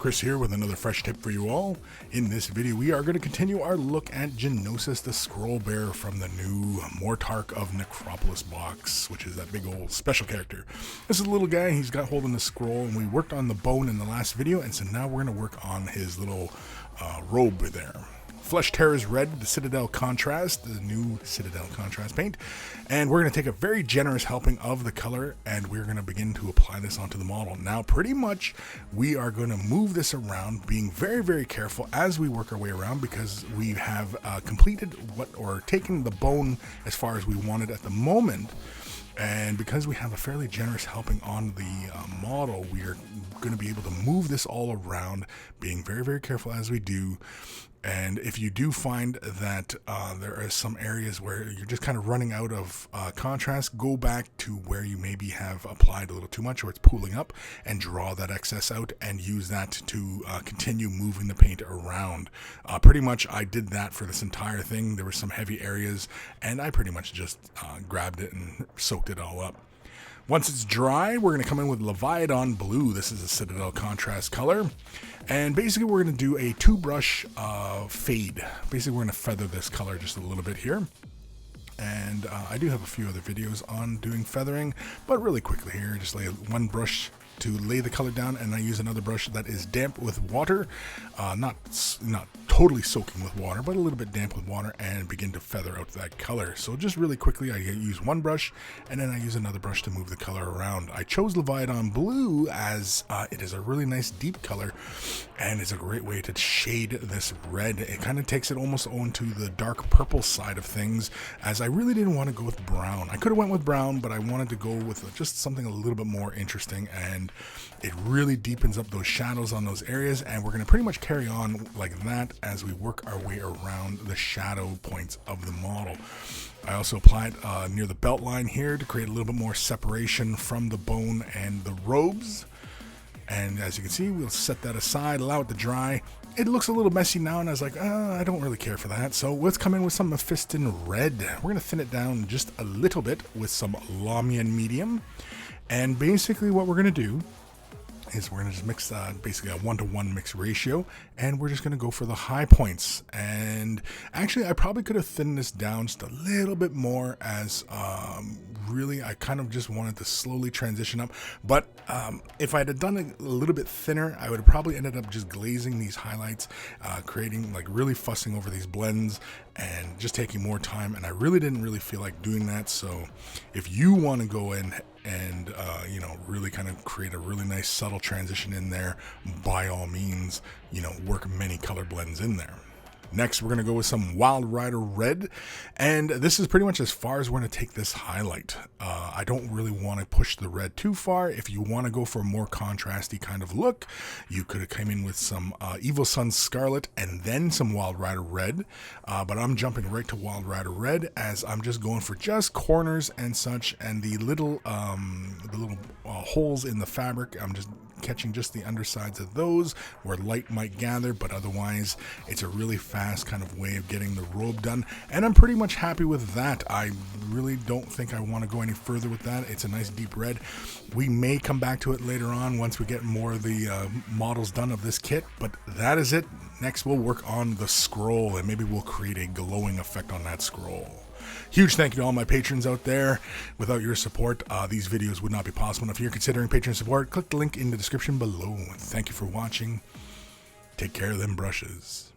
Chris here with another fresh tip for you all. In this video, we are going to continue our look at Gnosis the Scrollbearer from the new Mortarch of Necropolis box, which is that big old special character. This is a little guy, he's got holding the scroll, and we worked on the bone in the last video, and so now we're going to work on his little robe there. Flesh Terror's red, the Citadel contrast, the new Citadel contrast paint, and we're going to take a very generous helping of the color, and we're going to begin to apply this onto the model. Now, pretty much, we are going to move this around, being very, very careful as we work our way around, because we have completed taken the bone as far as we wanted at the moment. And because we have a fairly generous helping on the model, we are going to be able to move this all around, being very, very careful as we do. And if you do find that there are some areas where you're just kind of running out of contrast, go back to where you maybe have applied a little too much or it's pooling up, and draw that excess out and use that to continue moving the paint around. Pretty much I did that for this entire thing. There were some heavy areas and I pretty much just grabbed it and soaked it all up. Once it's dry, we're going to come in with Leviathan Blue. This is a Citadel contrast color. And basically we're going to do a 2-brush fade. Basically we're going to feather this color just a little bit here. And I do have a few other videos on doing feathering, but really quickly here, just lay one brush to lay the color down, and I use another brush that is damp with water, not totally soaking with water, but a little bit damp with water, and begin to feather out that color. So just really quickly, I use one brush, and then I use another brush to move the color around. I chose Leviathan Blue as it is a really nice deep color, and it's a great way to shade this red. It kind of takes it almost onto the dark purple side of things, as I really didn't want to go with brown. I could have went with brown, but I wanted to go with just something a little bit more interesting, and it really deepens up those shadows on those areas, and we're going to pretty much carry on like that as we work our way around the shadow points of the model. I also applied near the belt line here to create a little bit more separation from the bone and the robes. And as you can see, we'll set that aside, allow it to dry. It looks a little messy now, and I was like, I don't really care for that. So let's come in with some Mephiston Red. We're going to thin it down just a little bit with some Lamian Medium. And basically what we're going to do is we're going to just mix basically a 1-to-1 mix ratio, and we're just going to go for the high points. And actually I probably could have thinned this down just a little bit more, as really I kind of just wanted to slowly transition up, but if I had done it a little bit thinner, I would have probably ended up just glazing these highlights, creating, like, really fussing over these blends and just taking more time, and I really didn't really feel like doing that. So if you want to go in and really kind of create a really nice subtle transition in there, by all means, work many color blends in there. Next, we're going to go with some Wild Rider Red, and this is pretty much as far as we're going to take this highlight. I don't really want to push the red too far. If you want to go for a more contrasty kind of look, you could have come in with some Evil Sun Scarlet and then some Wild Rider Red, but I'm jumping right to Wild Rider Red, as I'm just going for just corners and such, and the little holes in the fabric. I'm just catching just the undersides of those where light might gather, but otherwise it's a really fast kind of way of getting the robe done, and I'm pretty much happy with that. I really don't think I want to go any further with that. It's a nice deep red. We may come back to it later on once we get more of the models done of this kit, but that is it. Next we'll work on the scroll, and maybe we'll create a glowing effect on that scroll. Huge thank you to all my patrons out there. Without your support, these videos would not be possible. And if you're considering patron support, click the link in the description below. Thank you for watching. Take care of them brushes.